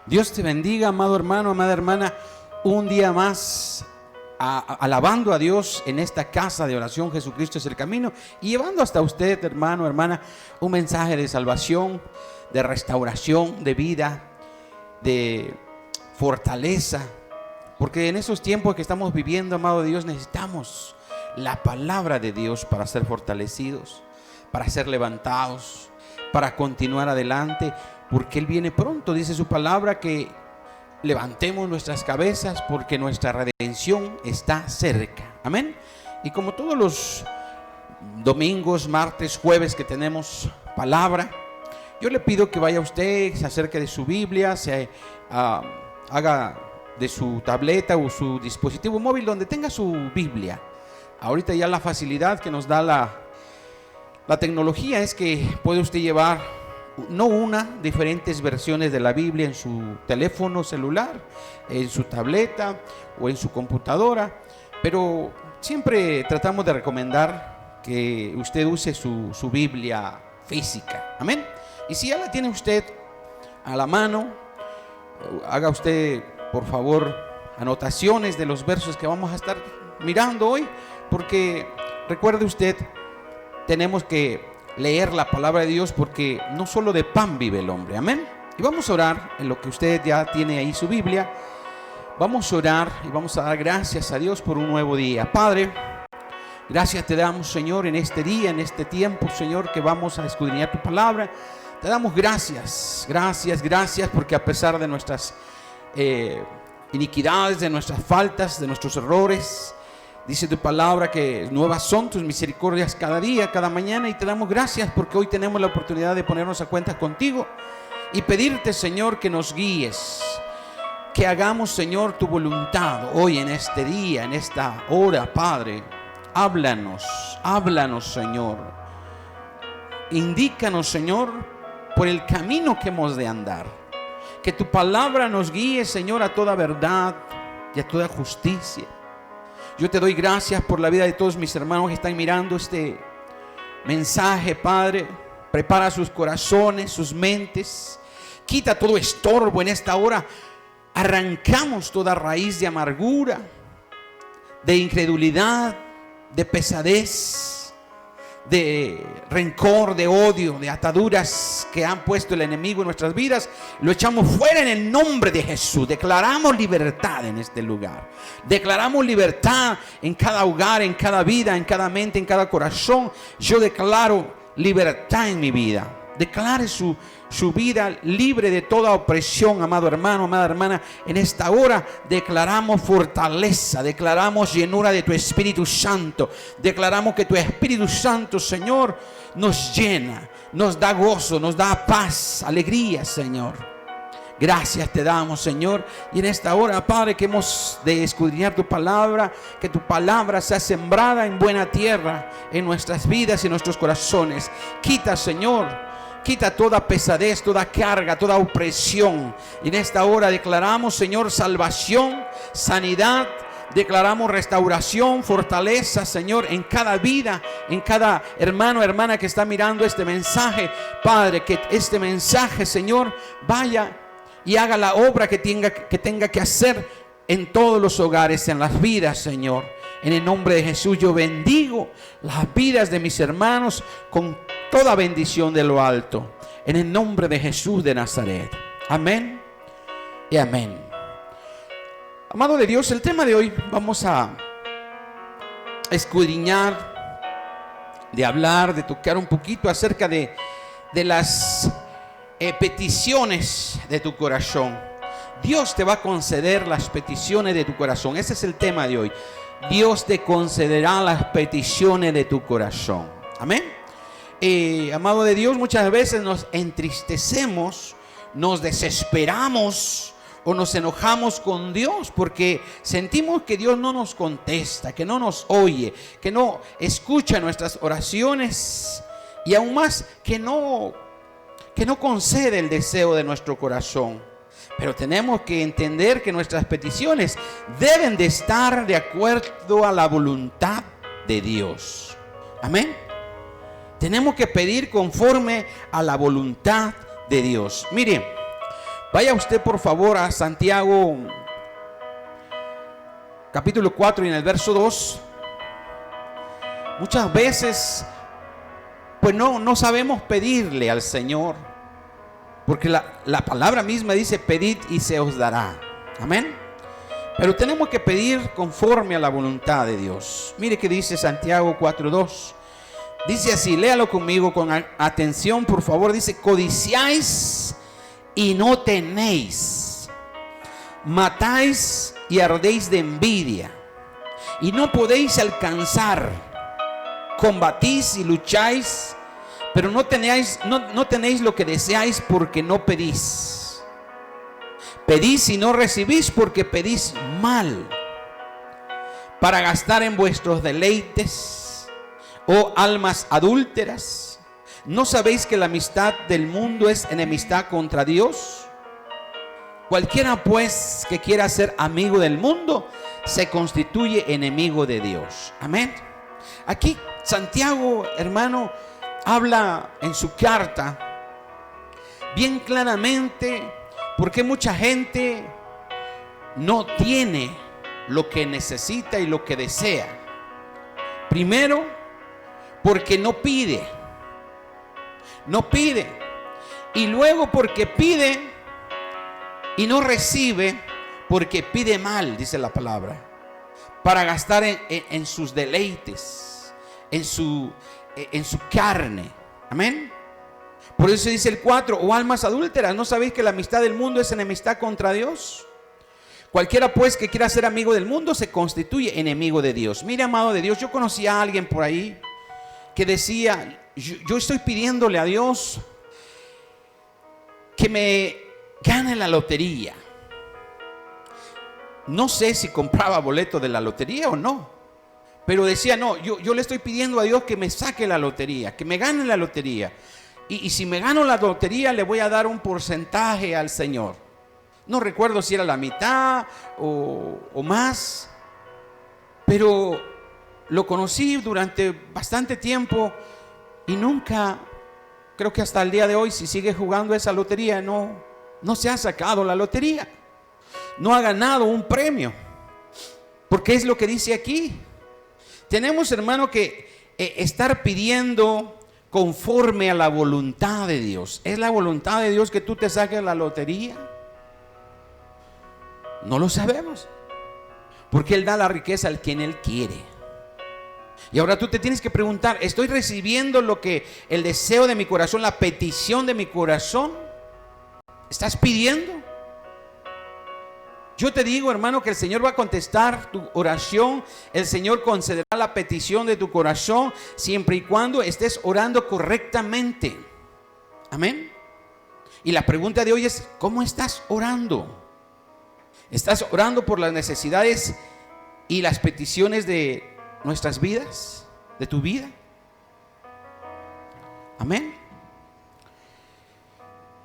Dios te bendiga, amado hermano, amada hermana. Un día más alabando a Dios en esta casa de oración. Jesucristo es el camino, y llevando hasta usted, hermano, hermana, un mensaje de salvación, de restauración, de vida, de fortaleza. Porque en esos tiempos que estamos viviendo, amado Dios, necesitamos la palabra de Dios para ser fortalecidos, para ser levantados, para continuar adelante, porque Él viene pronto. Dice su palabra que levantemos nuestras cabezas porque nuestra redención está cerca. Amén. Y como todos los domingos, martes, jueves que tenemos palabra, yo le pido que vaya usted, se acerque de su Biblia, haga de su tableta o su dispositivo móvil donde tenga su Biblia. Ahorita ya la facilidad que nos da la tecnología es que puede usted llevar diferentes versiones de la Biblia en su teléfono celular, en su tableta o en su computadora, pero siempre tratamos de recomendar que usted use su Biblia física. Amén. Y si ya la tiene usted a la mano, haga usted, por favor, anotaciones de los versos que vamos a estar mirando hoy, porque recuerde usted, tenemos que leer la palabra de Dios, porque no solo de pan vive el hombre. Amén. Y vamos a orar en lo que usted ya tiene ahí su Biblia. Vamos a orar y vamos a dar gracias a Dios por un nuevo día. Padre, gracias te damos, Señor, en este día, en este tiempo, Señor, que vamos a escudriñar tu palabra. Te damos gracias, porque a pesar de nuestras iniquidades, de nuestras faltas, de nuestros errores, dice tu palabra que nuevas son tus misericordias cada día, cada mañana, y te damos gracias porque hoy tenemos la oportunidad de ponernos a cuentas contigo y pedirte, Señor, que nos guíes, que hagamos, Señor, tu voluntad hoy en este día, en esta hora. Padre, háblanos, Señor. Indícanos, Señor, por el camino que hemos de andar. Que tu palabra nos guíe, Señor, a toda verdad y a toda justicia. Yo te doy gracias por la vida de todos mis hermanos que están mirando este mensaje, Padre. Prepara sus corazones, sus mentes. Quita todo estorbo en esta hora. Arrancamos toda raíz de amargura, de incredulidad, de pesadez, de rencor, de odio, de ataduras que han puesto el enemigo en nuestras vidas. Lo echamos fuera en el nombre de Jesús. Declaramos libertad en este lugar. Declaramos libertad en cada hogar, en cada vida, en cada mente, en cada corazón. Yo declaro libertad en mi vida. Declare su vida libre de toda opresión, amado hermano, amada hermana. En esta hora declaramos fortaleza, declaramos llenura de tu Espíritu Santo. Declaramos que tu Espíritu Santo, Señor, nos llena, nos da gozo, nos da paz, alegría, Señor. Gracias te damos, Señor. Y en esta hora, Padre, que hemos de escudriñar tu palabra, que tu palabra sea sembrada en buena tierra en nuestras vidas y en nuestros corazones. Quita, Señor, quita toda pesadez, toda carga, toda opresión. Y en esta hora declaramos, Señor, salvación, sanidad. Declaramos restauración, fortaleza, Señor, en cada vida, en cada hermano, hermana que está mirando este mensaje. Padre, que este mensaje, Señor, vaya y haga la obra que tenga que hacer en todos los hogares, en las vidas, Señor. En el nombre de Jesús yo bendigo las vidas de mis hermanos con toda bendición de lo alto, en el nombre de Jesús de Nazaret. Amén y amén. Amado de Dios, el tema de hoy vamos a escudriñar, de hablar, de tocar un poquito acerca de las peticiones de tu corazón. Dios te va a conceder las peticiones de tu corazón. Ese es el tema de hoy. Dios te concederá las peticiones de tu corazón. Amén. Amado de Dios, muchas veces nos entristecemos, nos desesperamos o nos enojamos con Dios porque sentimos que Dios no nos contesta, que no nos oye, que no escucha nuestras oraciones y aún más que no concede el deseo de nuestro corazón. Pero tenemos que entender que nuestras peticiones deben de estar de acuerdo a la voluntad de Dios. Amén. Tenemos que pedir conforme a la voluntad de Dios. Mire, Vaya usted por favor a Santiago capítulo 4 y en el verso 2. Muchas veces pues no sabemos pedirle al Señor, porque la palabra misma dice: pedid y se os dará. Amén. Pero tenemos que pedir conforme a la voluntad de Dios. Mire que dice Santiago 4:2. Dice así, léalo conmigo con atención por favor. Dice: codiciáis y no tenéis, matáis y ardéis de envidia y no podéis alcanzar, combatís y lucháis, pero no tenéis lo que deseáis porque no pedís. Pedís y no recibís porque pedís mal, para gastar en vuestros deleites. Oh almas adúlteras, ¿no sabéis que la amistad del mundo es enemistad contra Dios? Cualquiera pues que quiera ser amigo del mundo se constituye enemigo de Dios. Amén. Aquí Santiago, hermano, habla en su carta bien claramente porque mucha gente no tiene lo que necesita y lo que desea. Primero, porque no pide. Y luego porque pide y no recibe, porque pide mal, dice la palabra, para gastar en sus deleites, en su carne. Amén. Por eso dice el 4: oh almas adúlteras, ¿no sabéis que la amistad del mundo es enemistad contra Dios? Cualquiera pues que quiera ser amigo del mundo se constituye enemigo de Dios. Mire, amado de Dios, yo conocí a alguien por ahí que decía: yo estoy pidiéndole a Dios que me gane la lotería. No sé si compraba boleto de la lotería o no, pero decía: no, yo le estoy pidiendo a Dios que me saque la lotería, que me gane la lotería. Y si me gano la lotería, le voy a dar un porcentaje al Señor. No recuerdo si era la mitad o más, pero lo conocí durante bastante tiempo y nunca, creo que hasta el día de hoy, si sigue jugando esa lotería, no se ha sacado la lotería, no ha ganado un premio, porque es lo que dice aquí. Tenemos, hermano, que estar pidiendo conforme a la voluntad de Dios. ¿Es la voluntad de Dios que tú te saques la lotería? No lo sabemos, porque Él da la riqueza al quien Él quiere. Y ahora tú te tienes que preguntar: ¿estoy recibiendo lo que el deseo de mi corazón, la petición de mi corazón? ¿Estás pidiendo? Yo te digo, hermano, que el Señor va a contestar tu oración. El Señor concederá la petición de tu corazón siempre y cuando estés orando correctamente. Amén. Y la pregunta de hoy es: ¿cómo estás orando? ¿Estás orando por las necesidades y las peticiones de nuestras vidas, de tu vida? Amén.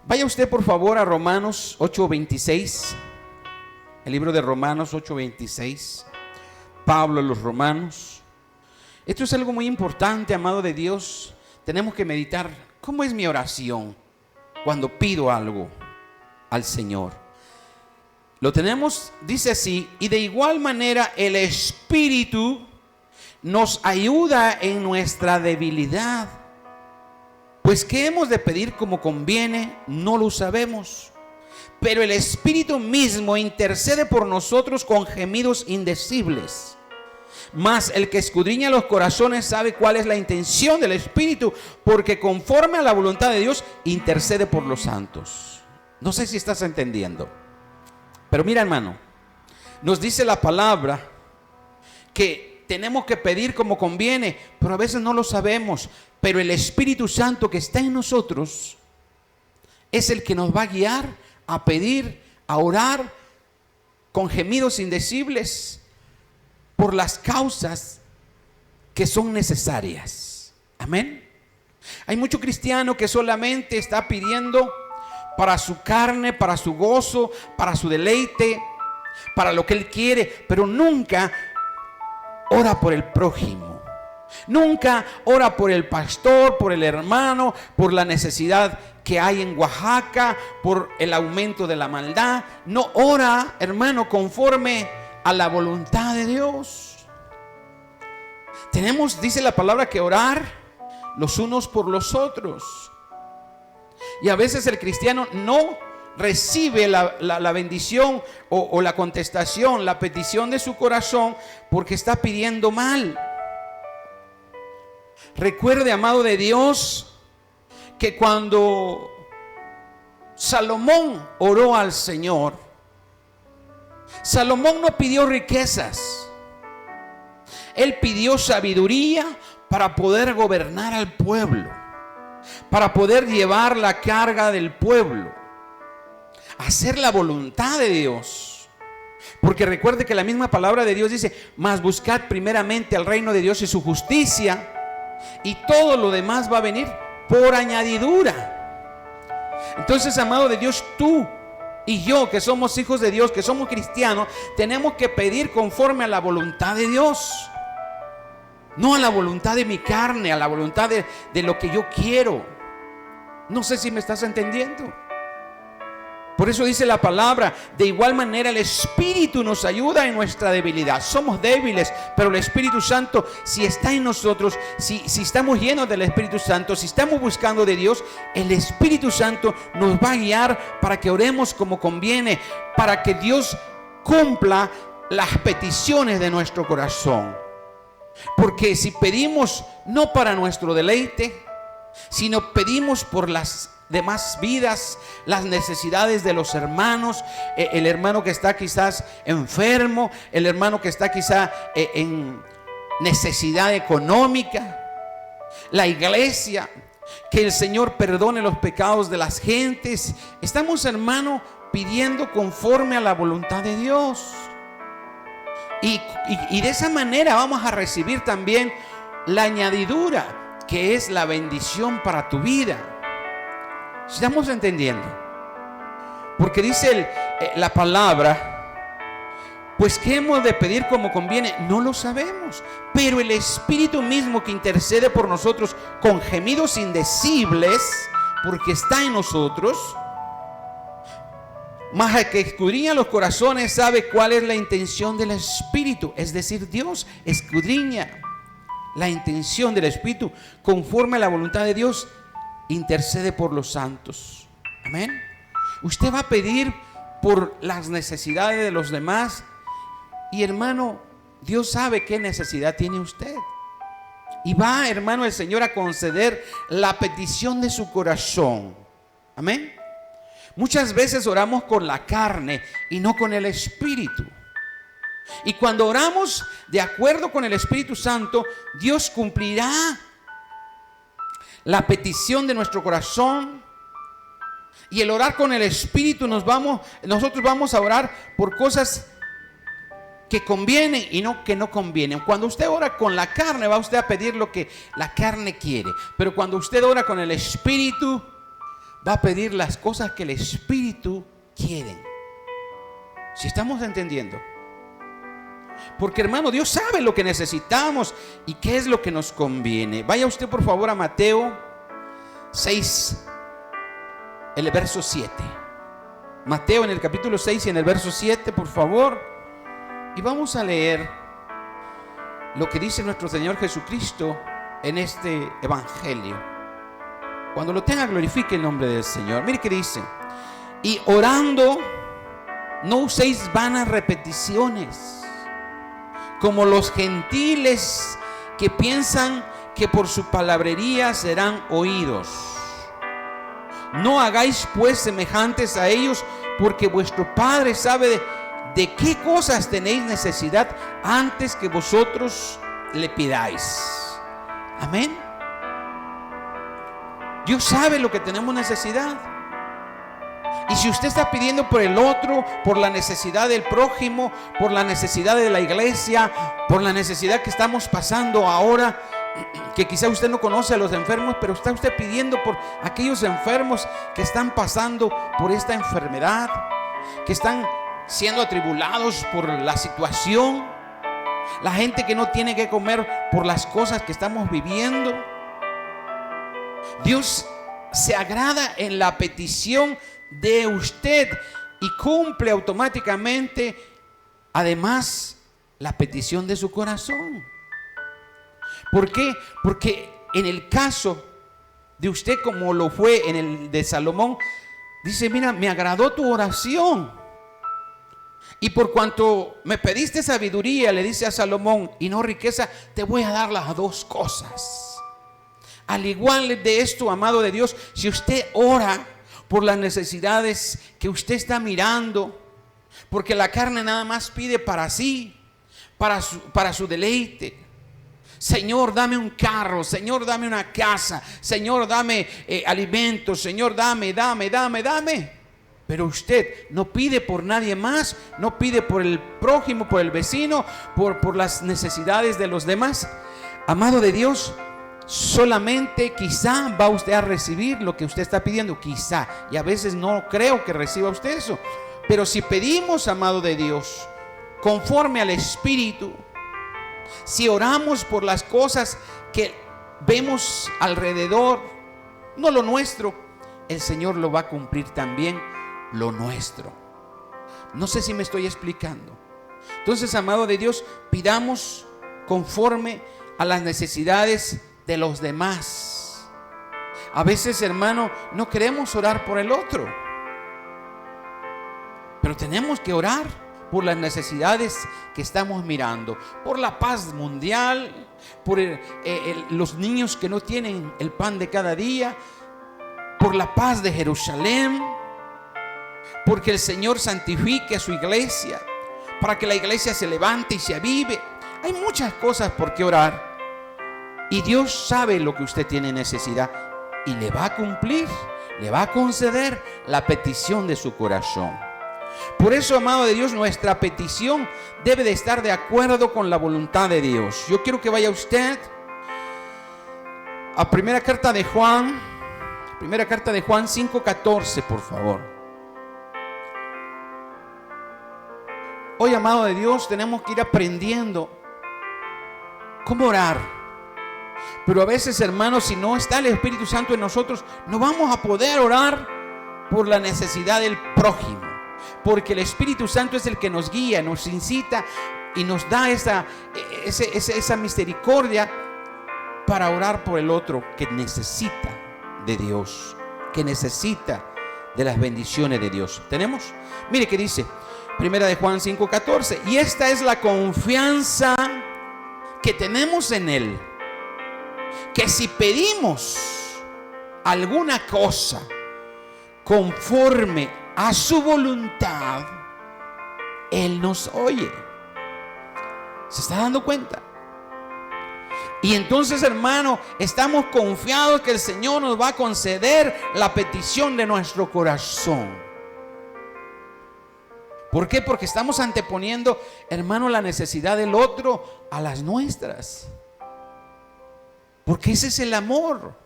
Vaya usted por favor a Romanos 8:26. El libro de Romanos 8:26. Pablo a los Romanos. Esto es algo muy importante, amado de Dios. Tenemos que meditar: ¿cómo es mi oración cuando pido algo al Señor? Lo tenemos, dice así: y de igual manera el Espíritu nos ayuda en nuestra debilidad, pues qué hemos de pedir como conviene, no lo sabemos, pero el Espíritu mismo intercede por nosotros con gemidos indecibles. Mas el que escudriña los corazones sabe cuál es la intención del Espíritu, porque conforme a la voluntad de Dios intercede por los santos. No sé si estás entendiendo, pero mira, hermano, nos dice la palabra que tenemos que pedir como conviene, pero a veces no lo sabemos. Pero el Espíritu Santo que está en nosotros es el que nos va a guiar a pedir, a orar con gemidos indecibles por las causas que son necesarias. Amén. Hay mucho cristiano que solamente está pidiendo para su carne, para su gozo, para su deleite, para lo que él quiere, pero nunca ora por el prójimo. Nunca ora por el pastor, por el hermano, por la necesidad que hay en Oaxaca, por el aumento de la maldad. No ora, hermano, conforme a la voluntad de Dios. Tenemos, dice la palabra, que orar los unos por los otros. Y a veces el cristiano no recibe la bendición o la contestación, la petición de su corazón, porque está pidiendo mal. Recuerde, amado de Dios, que cuando Salomón oró al Señor, Salomón no pidió riquezas. Él pidió sabiduría para poder gobernar al pueblo, para poder llevar la carga del pueblo, hacer la voluntad de Dios. Porque recuerde que la misma palabra de Dios dice: mas buscad primeramente al reino de Dios y su justicia, y todo lo demás va a venir por añadidura. Entonces, amado de Dios, tú y yo, que somos hijos de Dios, que somos cristianos, tenemos que pedir conforme a la voluntad de Dios, no a la voluntad de mi carne, a la voluntad de lo que yo quiero. No sé si me estás entendiendo. Por eso dice la palabra: de igual manera el Espíritu nos ayuda en nuestra debilidad. Somos débiles, pero el Espíritu Santo, si está en nosotros, si estamos llenos del Espíritu Santo, si estamos buscando de Dios, el Espíritu Santo nos va a guiar para que oremos como conviene, para que Dios cumpla las peticiones de nuestro corazón. Porque si pedimos no para nuestro deleite, sino pedimos por las demás vidas, las necesidades de los hermanos, el hermano que está quizás enfermo, el hermano que está quizás en necesidad económica, la iglesia, que el Señor perdone los pecados de las gentes. Estamos, hermano, pidiendo conforme a la voluntad de Dios, y de esa manera vamos a recibir también la añadidura, que es la bendición para tu vida. ¿Estamos entendiendo? Porque dice la palabra: pues ¿qué hemos de pedir como conviene? No lo sabemos, pero el Espíritu mismo que intercede por nosotros con gemidos indecibles, porque está en nosotros, mas el que escudriña los corazones sabe cuál es la intención del Espíritu. Es decir, Dios escudriña la intención del Espíritu conforme a la voluntad de Dios. Intercede por los santos. Amén. Usted va a pedir por las necesidades de los demás, y hermano, Dios sabe qué necesidad tiene usted, y va, hermano, el Señor a conceder la petición de su corazón. Amén. Muchas veces oramos con la carne y no con el Espíritu. Y cuando oramos de acuerdo con el Espíritu Santo, Dios cumplirá la petición de nuestro corazón. Y el orar con el Espíritu, nosotros vamos a orar por cosas que convienen y no que no convienen. Cuando usted ora con la carne, va usted a pedir lo que la carne quiere, pero cuando usted ora con el Espíritu, va a pedir las cosas que el Espíritu quiere. ¿Si estamos entendiendo? Porque, hermano, Dios sabe lo que necesitamos y qué es lo que nos conviene. Vaya usted, por favor, a Mateo 6, el verso 7. Mateo en el capítulo 6 y en el verso 7, por favor. Y vamos a leer lo que dice nuestro Señor Jesucristo en este evangelio. Cuando lo tenga, glorifique el nombre del Señor. Mire que dice: y orando, no uséis vanas repeticiones, como los gentiles que piensan que por su palabrería serán oídos. No hagáis pues semejantes a ellos, porque vuestro Padre sabe de qué cosas tenéis necesidad antes que vosotros le pidáis. Amén. Dios sabe lo que tenemos necesidad. Y si usted está pidiendo por el otro, por la necesidad del prójimo, por la necesidad de la iglesia, por la necesidad que estamos pasando ahora, que quizá usted no conoce a los enfermos, pero está usted pidiendo por aquellos enfermos que están pasando por esta enfermedad, que están siendo atribulados por la situación, la gente que no tiene que comer por las cosas que estamos viviendo. Dios se agrada en la petición de usted y cumple automáticamente, además, la petición de su corazón. ¿Por qué? Porque en el caso de usted, como lo fue en el de Salomón, dice: mira, me agradó tu oración, y por cuanto me pediste sabiduría, le dice a Salomón, y no riqueza, te voy a dar las dos cosas. Al igual de esto, amado de Dios, si usted ora por las necesidades que usted está mirando, porque la carne nada más pide para sí, para su deleite. Señor, dame un carro. Señor, dame una casa. Señor, dame alimentos. Señor, dame. Pero usted no pide por nadie más, no pide por el prójimo, por el vecino, por las necesidades de los demás. Amado de Dios, solamente quizá va usted a recibir lo que usted está pidiendo, quizá, y a veces no creo que reciba usted eso. Pero si pedimos, amado de Dios, conforme al Espíritu, si oramos por las cosas que vemos alrededor, no lo nuestro, el Señor lo va a cumplir también lo nuestro. No sé si me estoy explicando. Entonces, amado de Dios, pidamos conforme a las necesidades de los demás. A veces, hermano, no queremos orar por el otro, pero tenemos que orar por las necesidades que estamos mirando, por la paz mundial, por los niños que no tienen el pan de cada día, por la paz de Jerusalén, porque el Señor santifique a su iglesia, para que la iglesia se levante y se avive. Hay muchas cosas por qué orar, y Dios sabe lo que usted tiene necesidad y le va a cumplir, le va a conceder la petición de su corazón. Por eso, amado de Dios, nuestra petición debe de estar de acuerdo con la voluntad de Dios. Yo quiero que vaya usted a primera carta de Juan 5:14, por favor. Hoy, amado de Dios, tenemos que ir aprendiendo cómo orar. Pero a veces, hermanos, si no está el Espíritu Santo en nosotros, no vamos a poder orar por la necesidad del prójimo. Porque el Espíritu Santo es el que nos guía, nos incita y nos da esa misericordia para orar por el otro que necesita de Dios, que necesita de las bendiciones de Dios. ¿Tenemos? Mire que dice, primera de Juan 5:14, y esta es la confianza que tenemos en Él, que si pedimos alguna cosa conforme a su voluntad, Él nos oye. ¿Se está dando cuenta? Y entonces, hermano, estamos confiados que el Señor nos va a conceder la petición de nuestro corazón. ¿Por qué? Porque estamos anteponiendo, hermano, la necesidad del otro a las nuestras. Porque ese es el amor.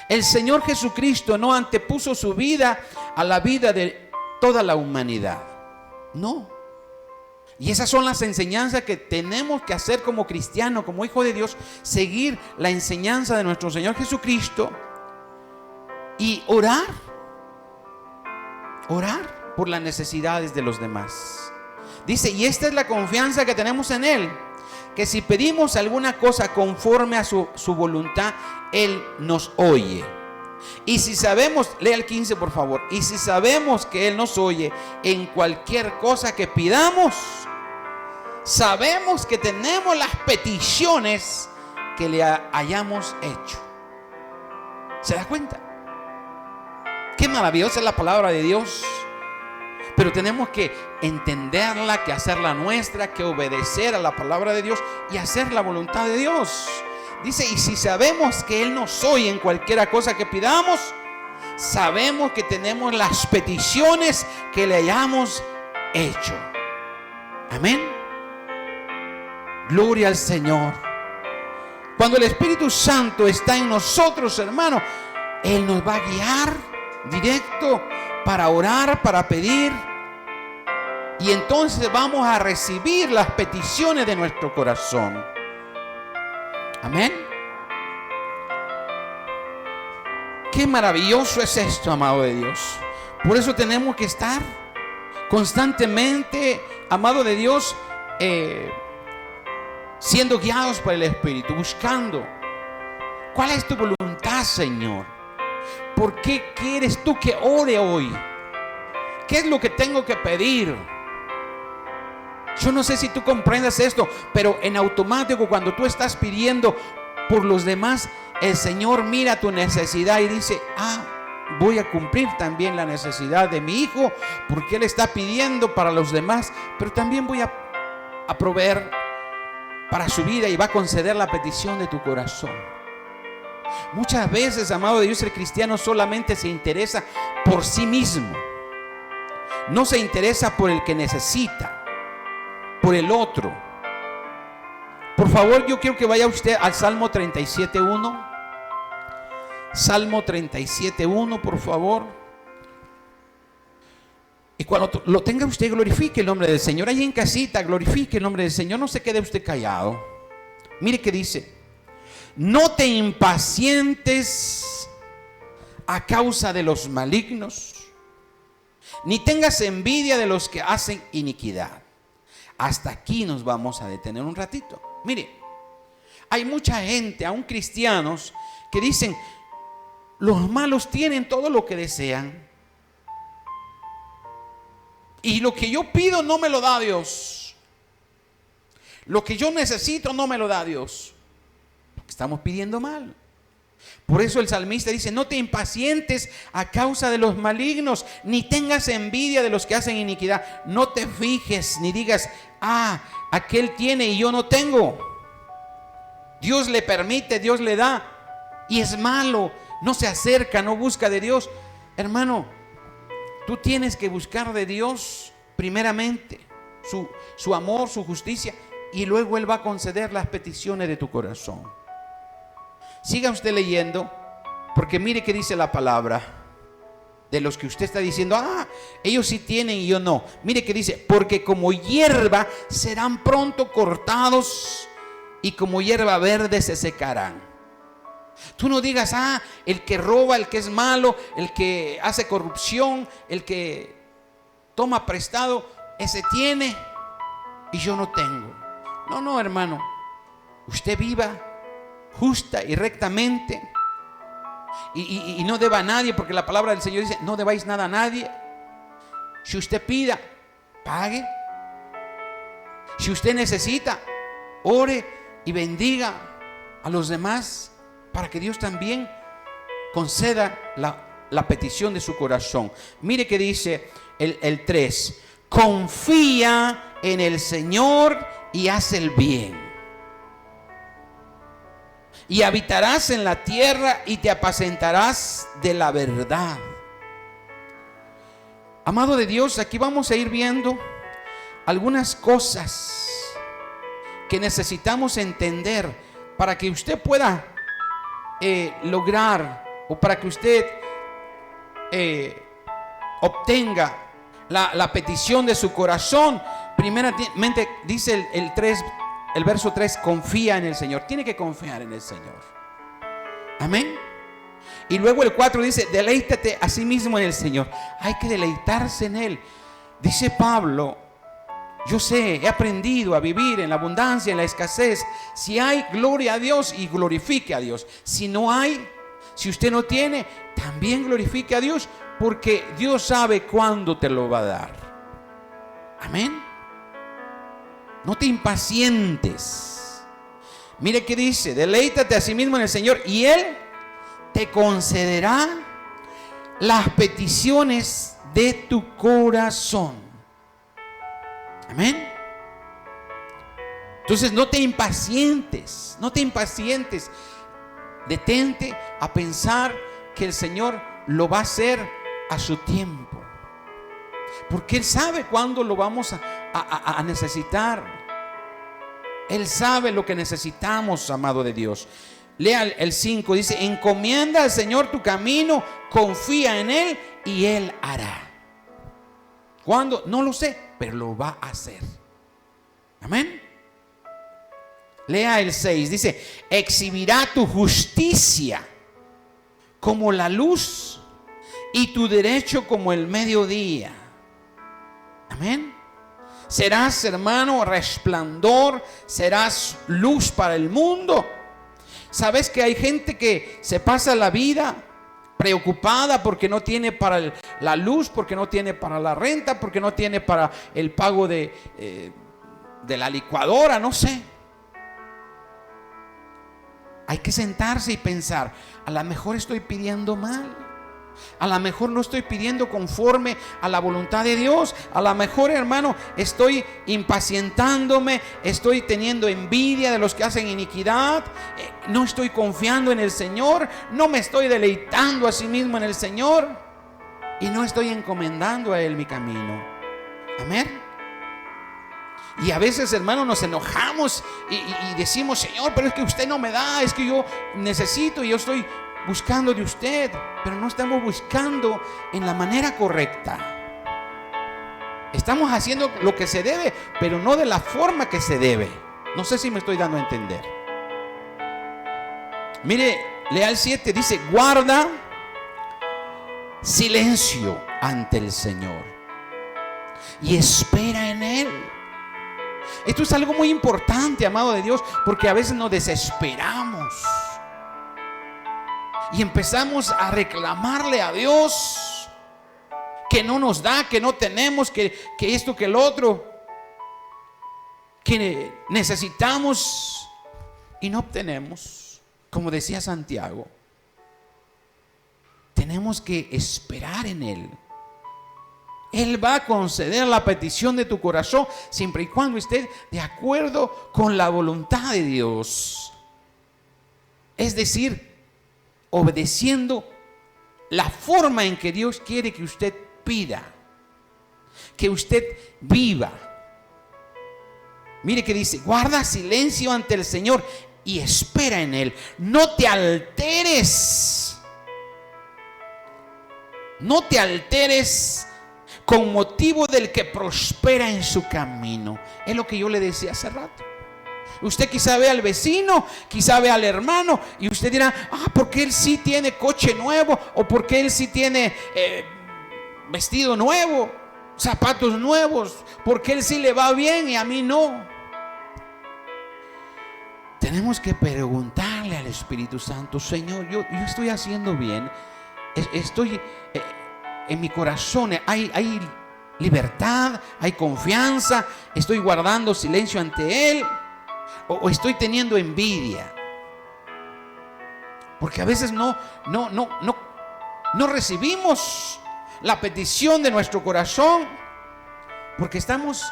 El Señor Jesucristo no antepuso su vida a la vida de toda la humanidad. No. Y esas son las enseñanzas que tenemos que hacer como cristianos, como hijos de Dios. Seguir la enseñanza de nuestro Señor Jesucristo y orar por las necesidades de los demás. Dice, y esta es la confianza que tenemos en Él, que si pedimos alguna cosa conforme a su voluntad, Él nos oye. Y si sabemos, lea el 15 por favor, y si sabemos que Él nos oye en cualquier cosa que pidamos, sabemos que tenemos las peticiones que le hayamos hecho. ¿Se da cuenta? Qué maravillosa es la palabra de Dios. Pero tenemos que entenderla, que hacerla nuestra, que obedecer a la palabra de Dios y hacer la voluntad de Dios. Dice, y si sabemos que Él nos oye en cualquier cosa que pidamos, sabemos que tenemos las peticiones que le hayamos hecho. Amén. Gloria al Señor. Cuando el Espíritu Santo está en nosotros, hermano, Él nos va a guiar directo para orar, para pedir. Y entonces vamos a recibir las peticiones de nuestro corazón. Amén. Qué maravilloso es esto, amado de Dios. Por eso tenemos que estar constantemente, amado de Dios, siendo guiados por el Espíritu, buscando cuál es tu voluntad, Señor. ¿Por qué quieres tú que ore hoy? ¿Qué es lo que tengo que pedir? Yo no sé si tú comprendas esto, pero en automático cuando tú estás pidiendo por los demás, el Señor mira tu necesidad y dice: voy a cumplir también la necesidad de mi hijo, porque él está pidiendo para los demás, pero también voy a proveer para su vida y va a conceder la petición de tu corazón. Muchas veces, amado de Dios, el cristiano solamente se interesa por sí mismo, no se interesa por el que necesita, por el otro. Por favor, yo quiero que vaya usted al Salmo 37:1. Salmo 37:1, por favor. Y cuando lo tenga usted, glorifique el nombre del Señor. Ahí en casita, glorifique el nombre del Señor. No se quede usted callado. Mire que dice: no te impacientes a causa de los malignos, ni tengas envidia de los que hacen iniquidad. Hasta aquí nos vamos a detener un ratito. Mire, hay mucha gente, aún cristianos, que dicen: los malos tienen todo lo que desean, y lo que yo pido no me lo da Dios. Lo que yo necesito no me lo da Dios. Porque estamos pidiendo mal. Por eso el salmista dice: no te impacientes a causa de los malignos, ni tengas envidia de los que hacen iniquidad. No te fijes ni digas: aquel tiene y yo no tengo. Dios le permite, Dios le da, y es malo, no se acerca, no busca de Dios. Hermano, tú tienes que buscar de Dios primeramente su amor, su justicia, y luego Él va a conceder las peticiones de tu corazón. Siga usted leyendo, porque mire que dice la palabra de los que usted está diciendo: ellos sí tienen y yo no. Mire que dice: porque como hierba serán pronto cortados, y como hierba verde se secarán. Tú no digas: el que roba, el que es malo, el que hace corrupción, el que toma prestado, ese tiene y yo no tengo. No, hermano. Usted viva justa y rectamente, y no deba a nadie, porque la palabra del Señor dice: no debáis nada a nadie. Si usted pida, pague. Si usted necesita, ore y bendiga a los demás, para que Dios también conceda la petición de su corazón. Mire que dice el 3: confía en el Señor y haz el bien, y habitarás en la tierra y te apacentarás de la verdad. Amado de Dios, aquí vamos a ir viendo algunas cosas que necesitamos entender para que usted pueda lograr, o para que usted obtenga la petición de su corazón. Primeramente dice el verso 3: confía en el Señor. Tiene que confiar en el Señor. Amén. Y luego el 4 dice: deleítate a sí mismo en el Señor. Hay que deleitarse en Él. Dice Pablo: yo sé, he aprendido a vivir en la abundancia, en la escasez. Si hay, gloria a Dios y glorifique a Dios. Si no hay, si usted no tiene, también glorifique a Dios, porque Dios sabe cuándo te lo va a dar. Amén. No te impacientes. Mire que dice: deleítate a sí mismo en el Señor y Él te concederá las peticiones de tu corazón. Amén. Entonces no te impacientes, no te impacientes. Detente a pensar que el Señor lo va a hacer a su tiempo, porque Él sabe cuándo lo vamos a necesitar. Él sabe lo que necesitamos, amado de Dios. Lea el 5, dice: encomienda al Señor tu camino, confía en Él y Él hará. ¿Cuándo? No lo sé, pero lo va a hacer. Amén. Lea el 6, dice: exhibirá tu justicia como la luz y tu derecho como el mediodía. Amén. Serás, hermano, resplandor, serás luz para el mundo. ¿Sabes que hay gente que se pasa la vida preocupada porque no tiene para la luz, porque no tiene para la renta, porque no tiene para el pago de la licuadora, no sé? Hay que sentarse y pensar: a lo mejor estoy pidiendo mal, a lo mejor no estoy pidiendo conforme a la voluntad de Dios, a lo mejor, hermano, estoy impacientándome, estoy teniendo envidia de los que hacen iniquidad, no estoy confiando en el Señor, no me estoy deleitando a sí mismo en el Señor y no estoy encomendando a Él mi camino. Amén. Y a veces, hermano, nos enojamos y decimos: Señor, pero es que usted no me da, es que yo necesito y yo estoy buscando de usted. Pero no estamos buscando en la manera correcta. Estamos haciendo lo que se debe, pero no de la forma que se debe. No sé si me estoy dando a entender. Mire, lea el 7, dice: guarda silencio ante el Señor y espera en Él. Esto es algo muy importante, amado de Dios, porque a veces nos desesperamos y empezamos a reclamarle a Dios que no nos da, que no tenemos, que esto, que el otro, que necesitamos y no obtenemos. Como decía Santiago, tenemos que esperar en Él. Él va a conceder la petición de tu corazón siempre y cuando esté de acuerdo con la voluntad de Dios. Es decir, obedeciendo la forma en que Dios quiere que usted pida, que usted viva. Mire que dice: guarda silencio ante el Señor y espera en Él. No te alteres. No te alteres con motivo del que prospera en su camino. Es lo que yo le decía hace rato. Usted quizá ve al vecino, quizá ve al hermano, y usted dirá: porque él sí tiene coche nuevo, o porque él sí tiene vestido nuevo, zapatos nuevos, porque él sí le va bien y a mí no. Tenemos que preguntarle al Espíritu Santo: Señor, yo estoy haciendo bien, estoy en mi corazón, hay libertad, hay confianza, estoy guardando silencio ante Él, o estoy teniendo envidia. Porque a veces no recibimos la petición de nuestro corazón, porque estamos,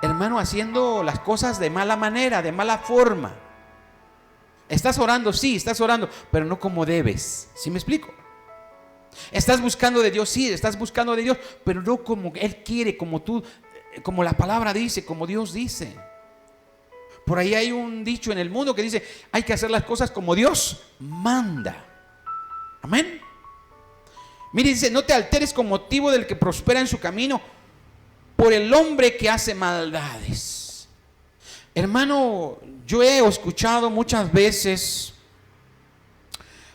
hermano, haciendo las cosas de mala manera, de mala forma. Estás orando, sí, estás orando, pero no como debes. ¿Sí me explico? Estás buscando de Dios, sí, estás buscando de Dios, pero no como Él quiere, como tú, como la palabra dice, como Dios dice. Por ahí hay un dicho en el mundo que dice: hay que hacer las cosas como Dios manda. Amén. Mire, dice: no te alteres con motivo del que prospera en su camino, por el hombre que hace maldades. Hermano, yo he escuchado muchas veces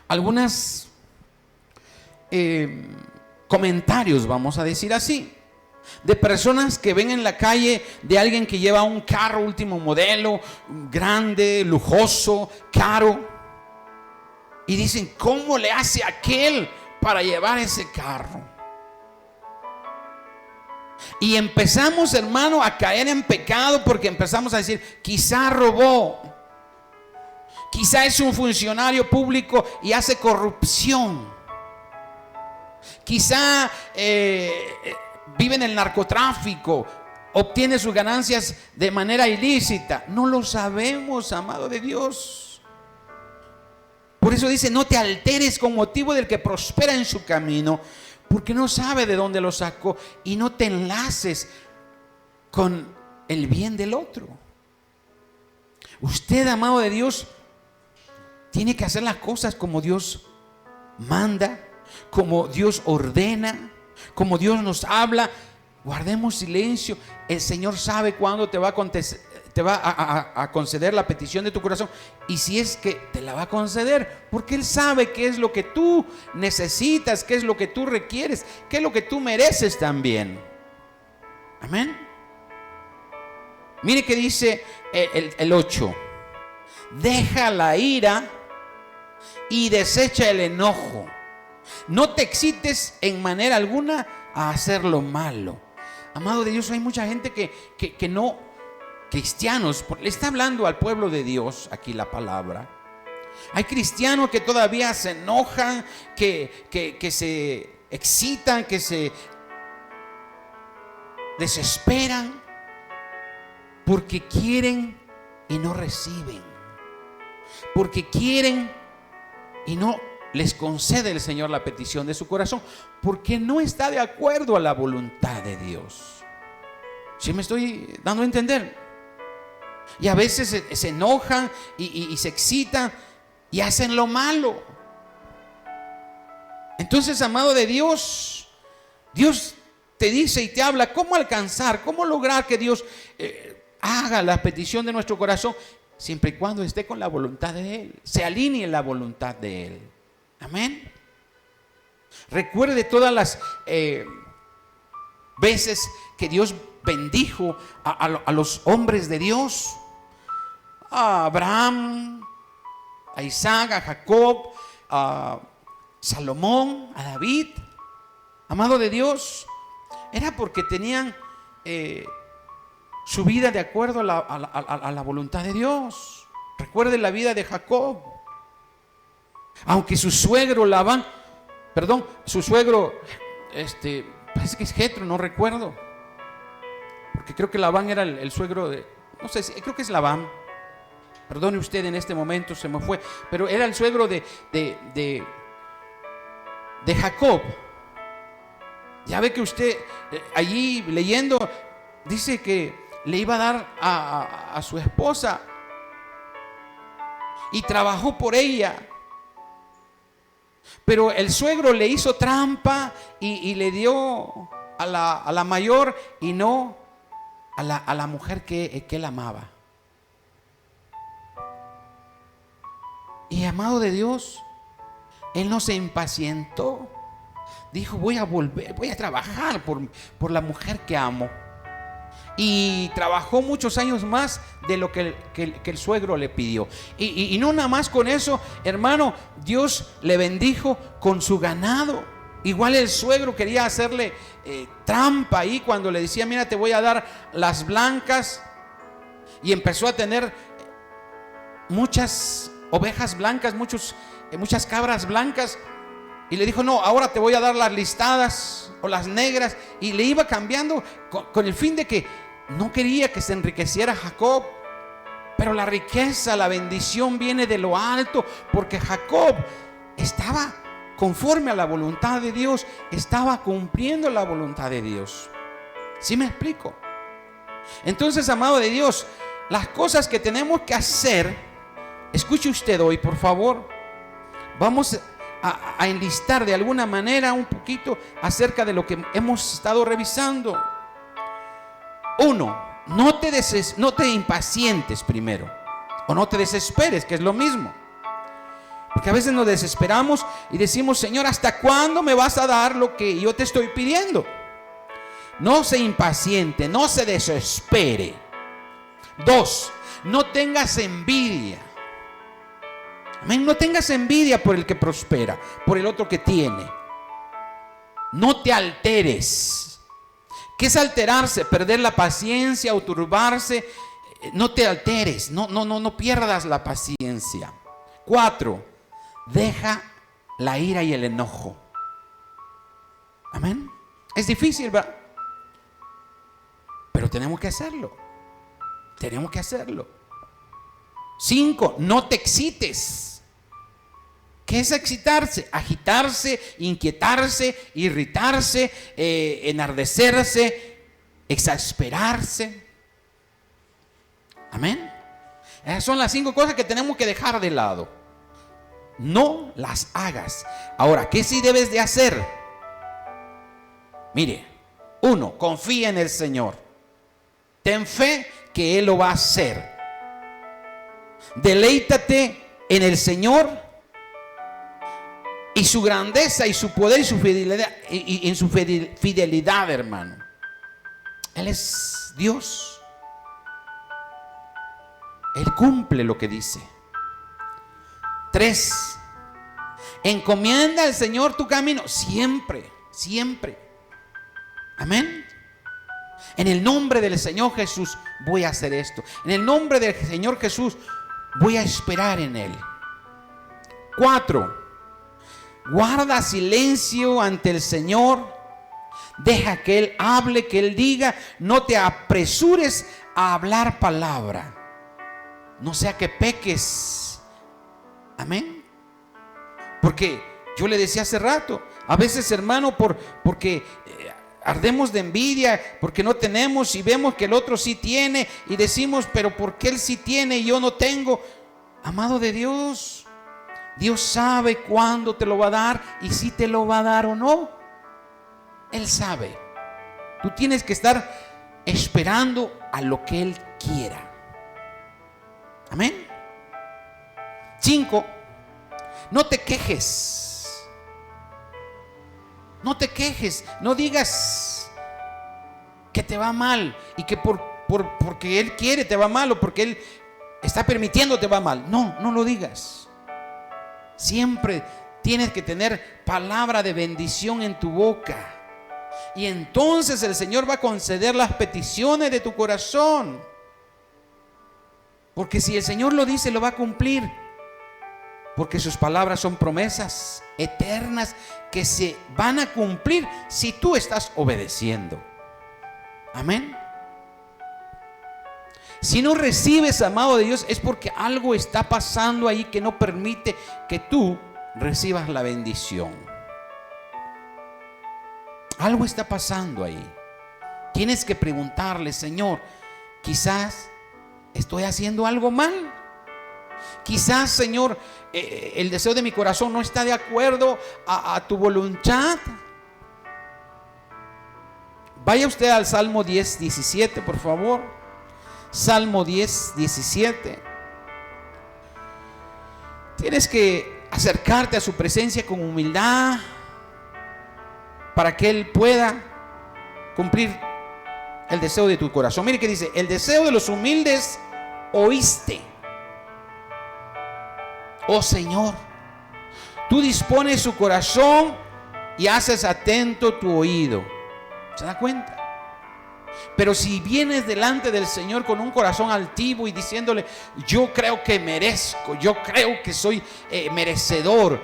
algunas comentarios, vamos a decir así, de personas que ven en la calle de alguien que lleva un carro último modelo, grande, lujoso, caro, y dicen: ¿cómo le hace aquel para llevar ese carro? Y empezamos, hermano, a caer en pecado, porque empezamos a decir: quizá robó, quizá es un funcionario público y hace corrupción, quizá vive en el narcotráfico, obtiene sus ganancias de manera ilícita. No lo sabemos, amado de Dios. Por eso dice: no te alteres con motivo del que prospera en su camino, porque no sabe de dónde lo sacó, y no te enlaces con el bien del otro. Usted, amado de Dios, tiene que hacer las cosas como Dios manda, como Dios ordena, como Dios nos habla. Guardemos silencio. El Señor sabe cuándo te va a conceder la petición de tu corazón, y si es que te la va a conceder, porque Él sabe qué es lo que tú necesitas, qué es lo que tú requieres, qué es lo que tú mereces también. Amén. Mire que dice el 8: deja la ira y desecha el enojo. No te excites en manera alguna a hacer lo malo. Amado de Dios, hay mucha gente que no, cristianos, le está hablando al pueblo de Dios aquí la palabra. Hay cristianos que todavía se enojan, que se excitan, que se desesperan porque quieren y no reciben, porque quieren y no les concede el Señor la petición de su corazón, porque no está de acuerdo a la voluntad de Dios. ¿Sí me estoy dando a entender? Y a veces se enojan y se excitan y hacen lo malo. Entonces, amado de Dios, Dios te dice y te habla cómo alcanzar, cómo lograr que Dios haga la petición de nuestro corazón, siempre y cuando esté con la voluntad de Él, se alinee la voluntad de Él. Amén. Recuerde todas las veces que Dios bendijo a los hombres de Dios: a Abraham, a Isaac, a Jacob, a Salomón, a David. Amado de Dios, era porque tenían su vida de acuerdo a la voluntad de Dios. Recuerde la vida de Jacob. Aunque su suegro Labán, parece que es Jetro, no recuerdo, porque creo que Labán era el suegro de, no sé, creo que es Labán. Perdone usted, en este momento se me fue, pero era el suegro de Jacob. Ya ve que usted allí leyendo dice que le iba a dar a su esposa y trabajó por ella. Pero el suegro le hizo trampa y le dio a la mayor y no a la mujer que él amaba. Y amado de Dios, él no se impacientó. Dijo: voy a volver, voy a trabajar por la mujer que amo. Y trabajó muchos años más de lo que el suegro le pidió. Y no nada más con eso, hermano, Dios le bendijo con su ganado. Igual el suegro quería hacerle trampa ahí cuando le decía: mira, te voy a dar las blancas. Y empezó a tener muchas ovejas blancas, muchas cabras blancas. Y le dijo: no, ahora te voy a dar las listadas o las negras. Y le iba cambiando con el fin de que no quería que se enriqueciera Jacob. Pero la riqueza, la bendición viene de lo alto, porque Jacob estaba conforme a la voluntad de Dios, estaba cumpliendo la voluntad de Dios. ¿Sí me explico? Entonces, amado de Dios, las cosas que tenemos que hacer, escuche usted hoy, por favor. Vamos a enlistar de alguna manera un poquito acerca de lo que hemos estado revisando. 1, no te impacientes primero, o no te desesperes, que es lo mismo. Porque a veces nos desesperamos y decimos: Señor, ¿hasta cuándo me vas a dar lo que yo te estoy pidiendo? No se impaciente, no se desespere. 2, no tengas envidia. Amén. No tengas envidia por el que prospera, por el otro que tiene. No te alteres. ¿Qué es alterarse? Perder la paciencia o turbarse. No te alteres, no pierdas la paciencia. 4, deja la ira y el enojo. Amén. Es difícil, ¿verdad? Pero tenemos que hacerlo. Tenemos que hacerlo. 5, no te excites. ¿Qué es excitarse? Agitarse, inquietarse, irritarse, enardecerse, exasperarse. Amén. Esas son las 5 cosas que tenemos que dejar de lado. No las hagas. Ahora, ¿qué sí debes de hacer? Mire, Uno, confía en el Señor. Ten fe que Él lo va a hacer. Deleítate en el Señor y su grandeza y su poder y su fidelidad, y en su fidelidad, hermano. Él es Dios. Él cumple lo que dice. 3. Encomienda al Señor tu camino. Siempre, siempre. Amén. En el nombre del Señor Jesús voy a hacer esto. En el nombre del Señor Jesús voy a esperar en Él. 4. Guarda silencio ante el Señor. Deja que Él hable, que Él diga. No te apresures a hablar palabra. No sea que peques. Amén. Porque yo le decía hace rato, a veces, hermano, porque ardemos de envidia, porque no tenemos y vemos que el otro sí tiene y decimos, pero ¿por qué él sí tiene y yo no tengo? Amado de Dios, Dios sabe cuándo te lo va a dar y si te lo va a dar o no. Él sabe. Tú tienes que estar esperando a lo que Él quiera. Amén. 5. No te quejes. No te quejes. No digas que te va mal y que porque Él quiere te va mal o porque Él está permitiendo te va mal. No, no lo digas. Siempre tienes que tener palabra de bendición en tu boca. Y entonces el Señor va a conceder las peticiones de tu corazón. Porque si el Señor lo dice, lo va a cumplir. Porque sus palabras son promesas eternas que se van a cumplir si tú estás obedeciendo. Amén. Si no recibes, amado de Dios, es porque algo está pasando ahí que no permite que tú recibas la bendición. Algo está pasando ahí. Tienes que preguntarle, Señor, quizás estoy haciendo algo mal. Quizás, Señor, el deseo de mi corazón no está de acuerdo a tu voluntad. Vaya usted al Salmo 10, 17, por favor. Salmo 10, 17. Tienes que acercarte a su presencia con humildad para que Él pueda cumplir el deseo de tu corazón. Mire que dice: el deseo de los humildes oíste, oh Señor. Tú dispones su corazón y haces atento tu oído. ¿Se da cuenta? Pero si vienes delante del Señor con un corazón altivo y diciéndole: yo creo que merezco, yo creo que soy merecedor.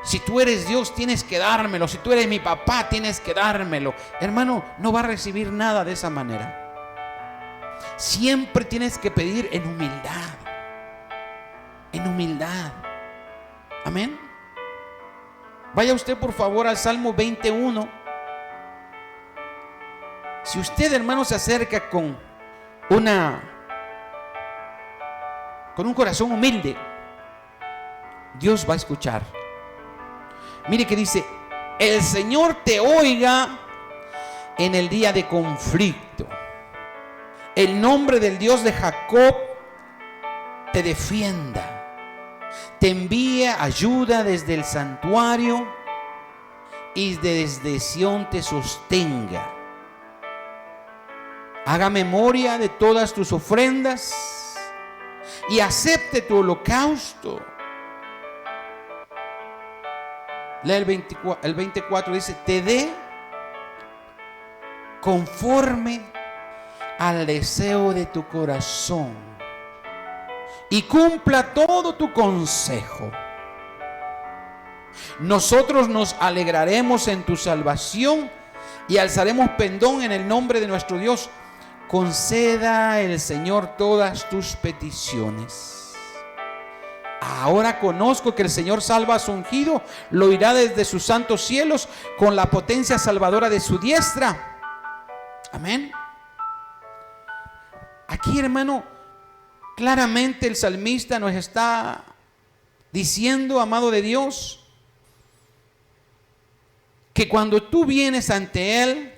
Si tú eres Dios, tienes que dármelo. Si tú eres mi papá, tienes que dármelo. Hermano, no va a recibir nada de esa manera. Siempre tienes que pedir en humildad. En humildad. Amén. Vaya usted, por favor, al Salmo 21. Si usted, hermano, se acerca con un corazón humilde, Dios va a escuchar. Mire que dice: el Señor te oiga en el día de conflicto. El nombre del Dios de Jacob te defienda. Te envía ayuda desde el santuario y desde Sión te sostenga. Haga memoria de todas tus ofrendas y acepte tu holocausto. Lee el 24, dice: te dé conforme al deseo de tu corazón y cumpla todo tu consejo. Nosotros nos alegraremos en tu salvación y alzaremos pendón en el nombre de nuestro Dios. Conceda el Señor todas tus peticiones. Ahora conozco que el Señor salva a su ungido, lo oirá desde sus santos cielos con la potencia salvadora de su diestra. Amén. Aquí, hermano, claramente el salmista nos está diciendo, amado de Dios, que cuando tú vienes ante Él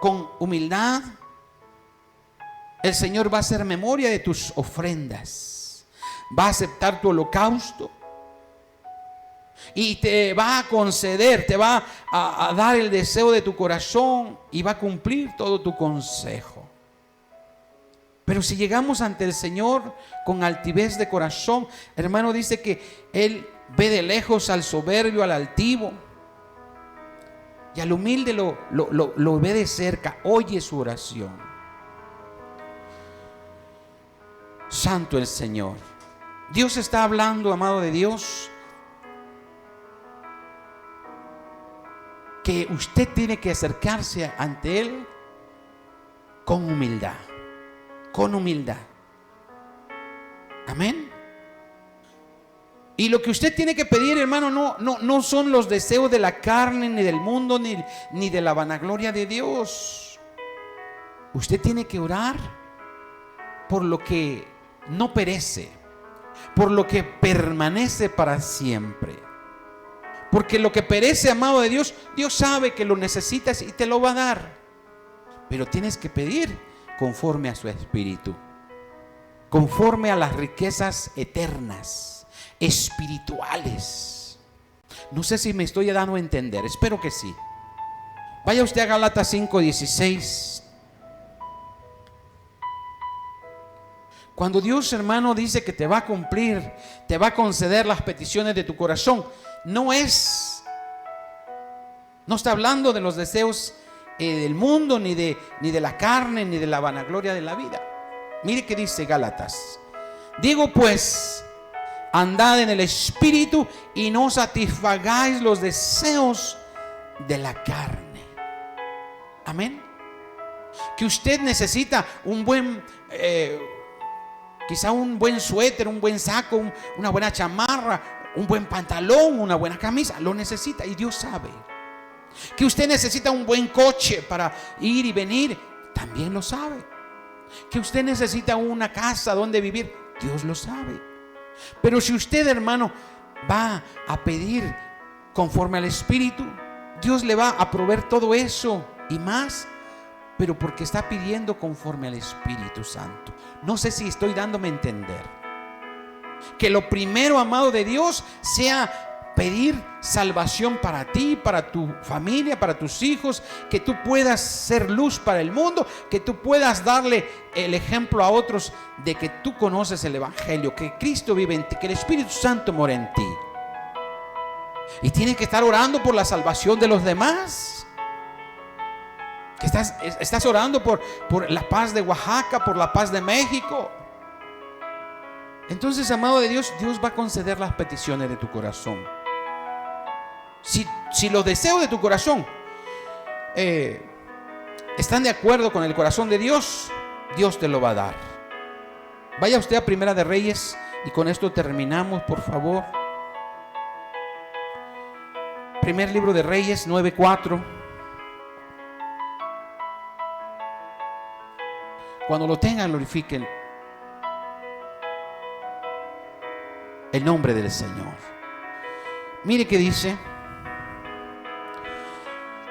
con humildad, el Señor va a hacer memoria de tus ofrendas, va a aceptar tu holocausto y te va a conceder, te va a dar el deseo de tu corazón y va a cumplir todo tu consejo. Pero si llegamos ante el Señor con altivez de corazón, hermano, dice que Él ve de lejos al soberbio, al altivo, y al humilde lo ve de cerca, oye su oración. Santo el Señor. Dios está hablando, amado de Dios, que usted tiene que acercarse ante Él con humildad. Con humildad. Amén. Y lo que usted tiene que pedir, hermano, no son los deseos de la carne, ni del mundo, ni de la vanagloria de Dios. Usted tiene que orar por lo que no perece, por lo que permanece para siempre. Porque lo que perece, amado de Dios, Dios sabe que lo necesitas y te lo va a dar. Pero tienes que pedir conforme a su espíritu, conforme a las riquezas eternas, espirituales. No sé si me estoy dando a entender, espero que sí. Vaya usted a Gálatas 5:16. Cuando Dios, hermano, dice que te va a cumplir, te va a conceder las peticiones de tu corazón, no está hablando de los deseos del mundo, ni de la carne, ni de la vanagloria de la vida. Mire que dice Gálatas: digo pues, andad en el Espíritu y no satisfagáis los deseos de la carne. Amén. Que usted necesita un buen quizá un buen suéter, un buen saco, una buena chamarra, un buen pantalón, una buena camisa. Lo necesita y Dios sabe. Que usted necesita un buen coche para ir y venir, también lo sabe. Que usted necesita una casa donde vivir, Dios lo sabe. Pero si usted, hermano, va a pedir conforme al Espíritu, Dios le va a proveer todo eso y más, pero porque está pidiendo conforme al Espíritu Santo. No sé si estoy dándome a entender. Que lo primero, amado de Dios, sea pedir salvación para ti, para tu familia, para tus hijos, que tú puedas ser luz para el mundo, que tú puedas darle el ejemplo a otros de que tú conoces el Evangelio, que Cristo vive en ti, que el Espíritu Santo mora en ti. Y tienes que estar orando por la salvación de los demás. Que estás orando por la paz de Oaxaca, por la paz de México. Entonces, amado de Dios, Dios va a conceder las peticiones de tu corazón. Si los deseos de tu corazón están de acuerdo con el corazón de Dios, Dios te lo va a dar. Vaya usted a Primera de Reyes y con esto terminamos, por favor. Primer libro de Reyes 9:4. Cuando lo tengan, glorifiquen el nombre del Señor. Mire que dice: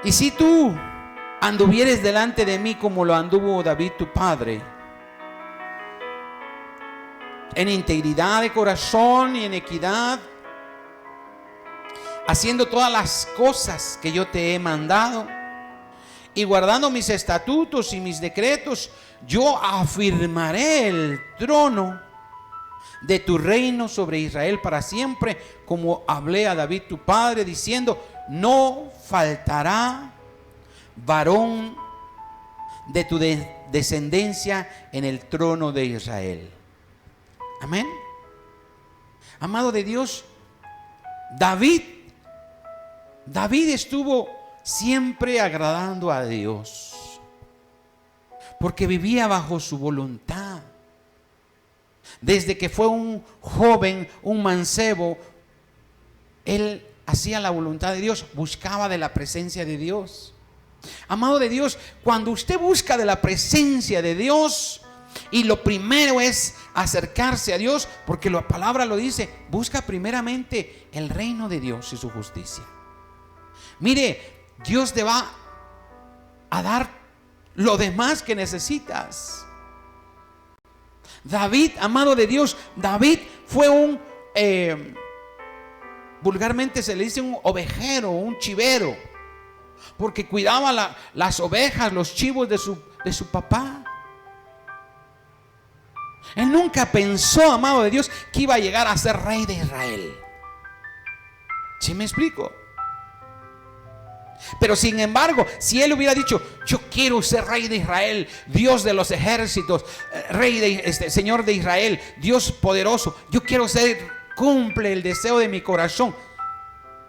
y si tú anduvieres delante de mí como lo anduvo David tu padre, en integridad de corazón y en equidad, haciendo todas las cosas que yo te he mandado y guardando mis estatutos y mis decretos, yo afirmaré el trono de tu reino sobre Israel para siempre, como hablé a David tu padre, diciendo: no faltará varón de tu descendencia en el trono de Israel. Amén. Amado de Dios, David estuvo siempre agradando a Dios, porque vivía bajo su voluntad. Desde que fue un joven, un mancebo, él hacía la voluntad de Dios, buscaba de la presencia de Dios. Amado de Dios, cuando usted busca de la presencia de Dios, y lo primero es acercarse a Dios, porque la palabra lo dice, busca primeramente el reino de Dios y su justicia. Mire, Dios te va a dar lo demás que necesitas. David, amado de Dios, David fue un, vulgarmente se le dice un ovejero, un chivero, porque cuidaba las ovejas, los chivos de su papá. Él nunca pensó, amado de Dios, que iba a llegar a ser rey de Israel. ¿Sí me explico? Pero sin embargo, si él hubiera dicho: yo quiero ser rey de Israel, Dios de los ejércitos, rey de Señor de Israel, Dios poderoso, yo quiero ser, cumple el deseo de mi corazón,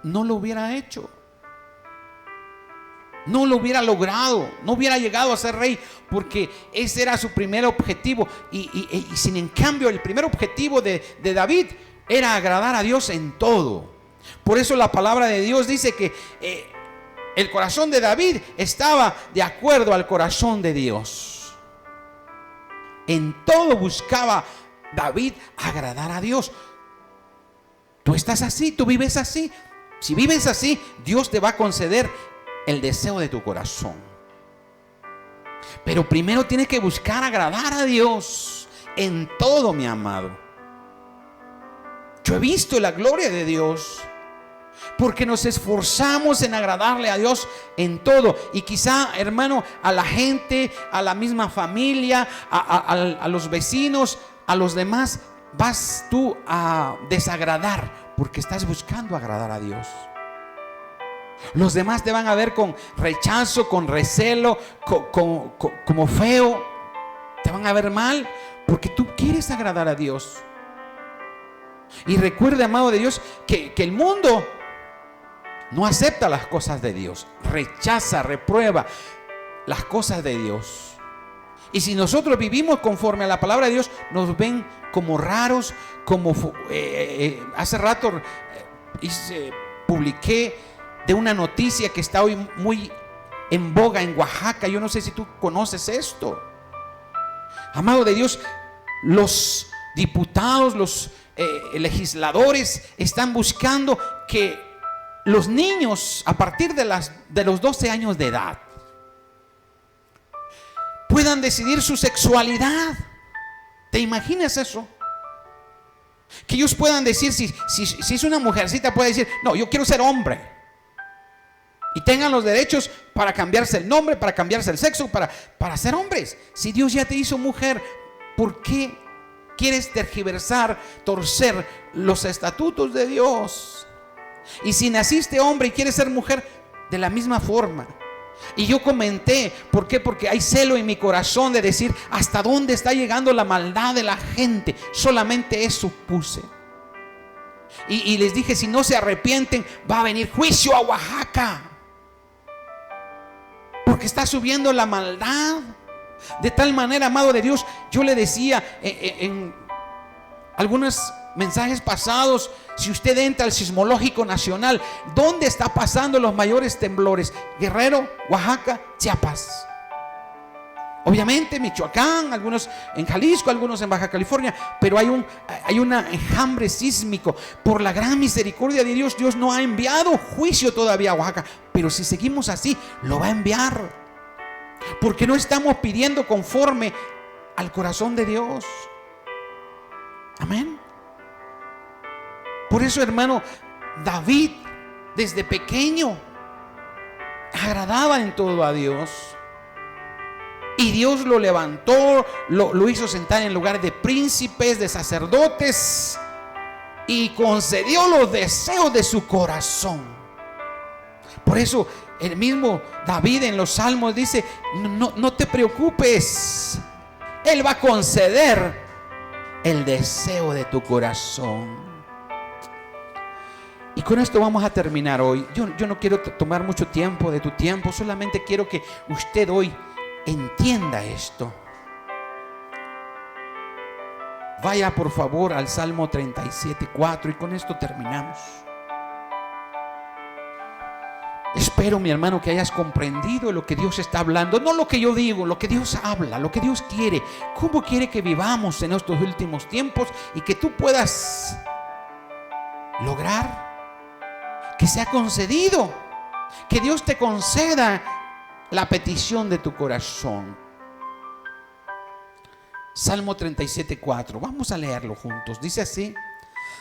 no lo hubiera hecho. No lo hubiera logrado, no hubiera llegado a ser rey, porque ese era su primer objetivo. Y sin en cambio, el primer objetivo de David era agradar a Dios en todo. Por eso la palabra de Dios dice que el corazón de David estaba de acuerdo al corazón de Dios. En todo buscaba David agradar a Dios. Tú estás así, tú vives así. Si vives así, Dios te va a conceder el deseo de tu corazón. Pero primero tienes que buscar agradar a Dios en todo, mi amado. Yo he visto la gloria de Dios porque nos esforzamos en agradarle a Dios en todo. Y quizá, hermano, a la gente, a la misma familia, a los vecinos, a los demás, vas tú a desagradar porque estás buscando agradar a Dios. Los demás te van a ver con rechazo, con recelo, como feo. Te van a ver mal porque tú quieres agradar a Dios. Y recuerde, amado de Dios, que el mundo no acepta las cosas de Dios. Rechaza, reprueba las cosas de Dios. Y si nosotros vivimos conforme a la palabra de Dios, nos ven como raros, como hace rato publiqué de una noticia que está hoy muy en boga en Oaxaca. Yo no sé si tú conoces esto. Amado de Dios, los diputados, los legisladores están buscando que los niños a partir de los 12 años de edad puedan decidir su sexualidad. ¿Te imaginas eso? Que ellos puedan decir, si es una mujercita, puede decir: no, yo quiero ser hombre. Y tengan los derechos para cambiarse el nombre, para cambiarse el sexo, para ser hombres. Si Dios ya te hizo mujer, ¿por qué quieres tergiversar, torcer los estatutos de Dios? Y si naciste hombre y quieres ser mujer, de la misma forma. Y yo comenté, ¿por qué? Porque hay celo en mi corazón de decir: ¿hasta dónde está llegando la maldad de la gente? Solamente eso puse. Y les dije: si no se arrepienten, va a venir juicio a Oaxaca. Porque está subiendo la maldad. De tal manera, amado de Dios, yo le decía en algunos mensajes pasados: si usted entra al Sismológico Nacional, ¿dónde está pasando los mayores temblores? Guerrero, Oaxaca, Chiapas. Obviamente Michoacán, algunos en Jalisco, algunos en Baja California, pero hay un enjambre sísmico. Por la gran misericordia de Dios, Dios no ha enviado juicio todavía a Oaxaca, pero si seguimos así, lo va a enviar, porque no estamos pidiendo conforme al corazón de Dios. Amén. Por eso, hermano, David desde pequeño agradaba en todo a Dios. Y Dios lo levantó, lo hizo sentar en lugar de príncipes, de sacerdotes, y concedió los deseos de su corazón. Por eso el mismo David en los Salmos dice: no te preocupes, Él va a conceder el deseo de tu corazón. Y con esto vamos a terminar hoy. Yo no quiero tomar mucho tiempo de tu tiempo, solamente quiero que usted hoy entienda esto. Vaya por favor al Salmo 37:4 y con esto terminamos. Espero, mi hermano, que hayas comprendido lo que Dios está hablando. No lo que yo digo, lo que Dios habla, lo que Dios quiere. Cómo quiere que vivamos en estos últimos tiempos y que tú puedas lograr que sea concedido, que Dios te conceda la petición de tu corazón. Salmo 37:4. Vamos a leerlo juntos. Dice así: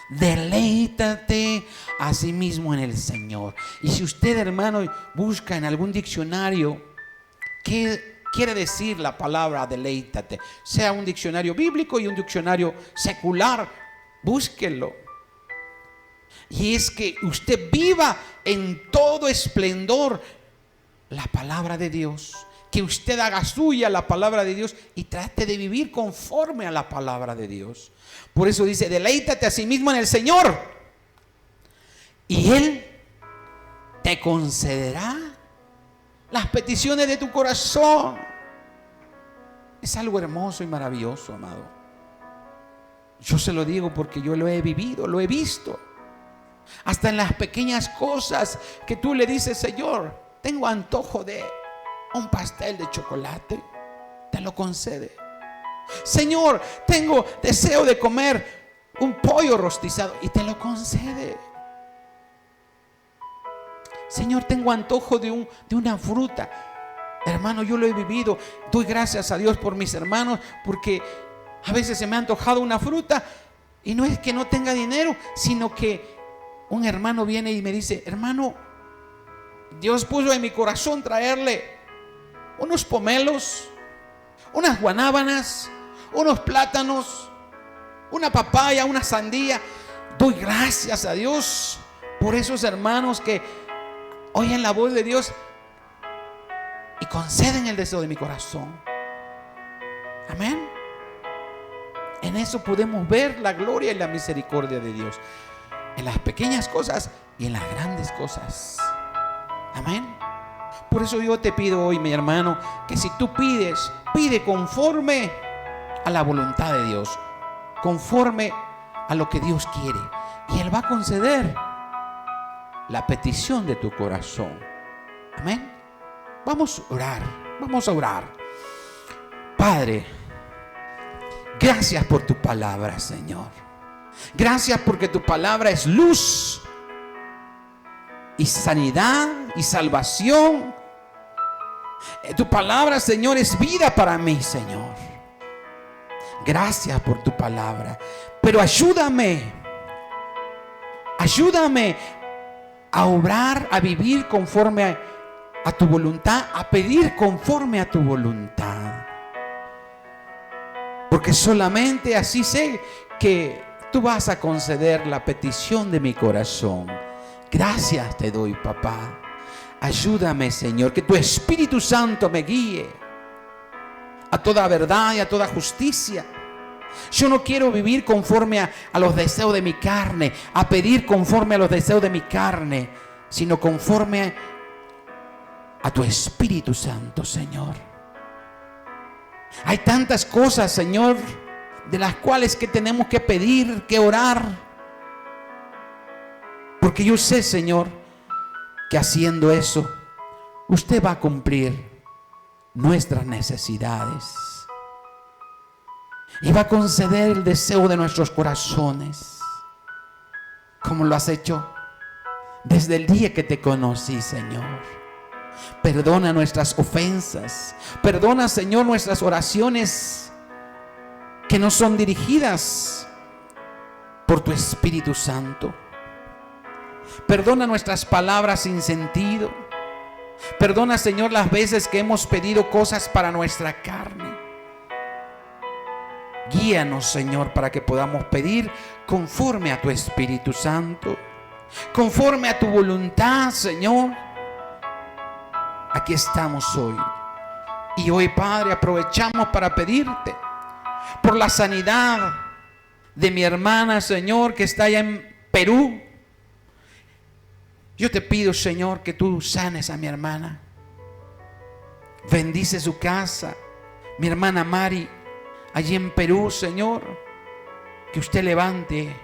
deleítate a sí mismo en el Señor. Y si usted, hermano, busca en algún diccionario qué quiere decir la palabra deleítate, sea un diccionario bíblico y un diccionario secular, búsquelo. Y es que usted viva en todo esplendor la palabra de Dios, que usted haga suya la palabra de Dios y trate de vivir conforme a la palabra de Dios. Por eso dice: deleítate a sí mismo en el Señor y Él te concederá las peticiones de tu corazón. Es algo hermoso y maravilloso, amado. Yo se lo digo porque yo lo he vivido, lo he visto. Hasta en las pequeñas cosas que tú le dices: Señor, tengo antojo de un pastel de chocolate, te lo concede. Señor, tengo deseo de comer un pollo rostizado, y te lo concede. Señor, tengo antojo de una fruta. Hermano, yo lo he vivido. Doy gracias a Dios por mis hermanos, porque a veces se me ha antojado una fruta y no es que no tenga dinero, sino que un hermano viene y me dice: hermano, Dios puso en mi corazón traerle unos pomelos, unas guanábanas, unos plátanos, una papaya, una sandía. Doy gracias a Dios por esos hermanos que oyen la voz de Dios y conceden el deseo de mi corazón. Amén. En eso podemos ver la gloria y la misericordia de Dios, en las pequeñas cosas y en las grandes cosas. Amén. Por eso yo te pido hoy, mi hermano, que si tú pides, pide conforme a la voluntad de Dios, conforme a lo que Dios quiere, y Él va a conceder la petición de tu corazón. Amén. Vamos a orar, vamos a orar. Padre, gracias por tu palabra, Señor. Gracias porque tu palabra es luz y sanidad y salvación. Tu palabra, Señor, es vida para mí, Señor. Gracias por tu palabra. Pero ayúdame a obrar, a vivir conforme a tu voluntad, a pedir conforme a tu voluntad. Porque solamente así sé que tú vas a conceder la petición de mi corazón. Gracias te doy, papá. Ayúdame, Señor, que tu Espíritu Santo me guíe a toda verdad y a toda justicia. Yo no quiero vivir conforme a los deseos de mi carne, a pedir conforme a los deseos de mi carne, sino conforme a tu Espíritu Santo, Señor. Hay tantas cosas, Señor, de las cuales que tenemos que pedir, que orar, porque yo sé, Señor, que haciendo eso usted va a cumplir nuestras necesidades y va a conceder el deseo de nuestros corazones, como lo has hecho desde el día que te conocí, Señor. Perdona nuestras ofensas. Perdona, Señor, nuestras oraciones que no son dirigidas por tu Espíritu Santo. Perdona nuestras palabras sin sentido. Perdona, Señor, las veces que hemos pedido cosas para nuestra carne. Guíanos, Señor, para que podamos pedir conforme a tu Espíritu Santo, conforme a tu voluntad, Señor. Aquí estamos hoy. Y hoy, Padre, aprovechamos para pedirte por la sanidad de mi hermana, Señor, que está allá en Perú. Yo te pido, Señor, que tú sanes a mi hermana. Bendice su casa. Mi hermana Mari, allí en Perú, Señor. Que usted levante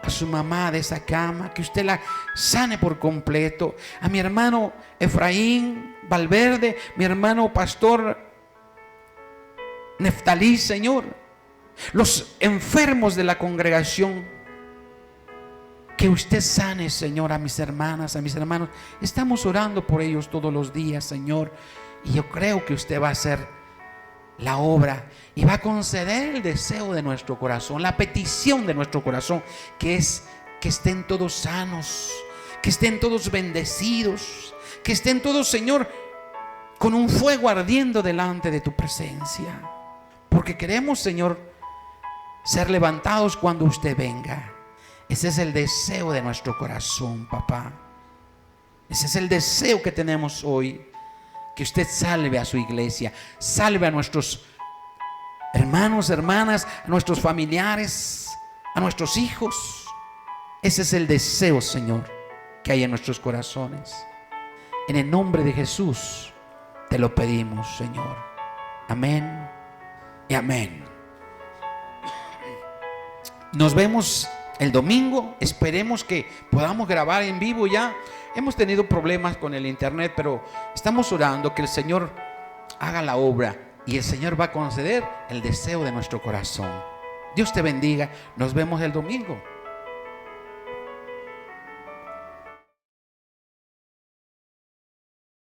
a su mamá de esa cama, que usted la sane por completo. A mi hermano Efraín Valverde, mi hermano pastor Neftalí, Señor. Los enfermos de la congregación, que usted sane, Señor, a mis hermanas, a mis hermanos. Estamos orando por ellos todos los días, Señor. Y yo creo que usted va a hacer la obra y va a conceder el deseo de nuestro corazón, la petición de nuestro corazón, que es que estén todos sanos, que estén todos bendecidos, que estén todos, Señor, con un fuego ardiendo delante de tu presencia. Porque queremos, Señor, ser levantados cuando usted venga. Ese es el deseo de nuestro corazón, papá. Ese es el deseo que tenemos hoy. Que usted salve a su iglesia, salve a nuestros hermanos, hermanas, a nuestros familiares, a nuestros hijos. Ese es el deseo, Señor, que hay en nuestros corazones. En el nombre de Jesús te lo pedimos, Señor. Amén y amén. Nos vemos el domingo. Esperemos que podamos grabar en vivo ya. Hemos tenido problemas con el internet, pero estamos orando que el Señor haga la obra y el Señor va a conceder el deseo de nuestro corazón. Dios te bendiga. Nos vemos el domingo.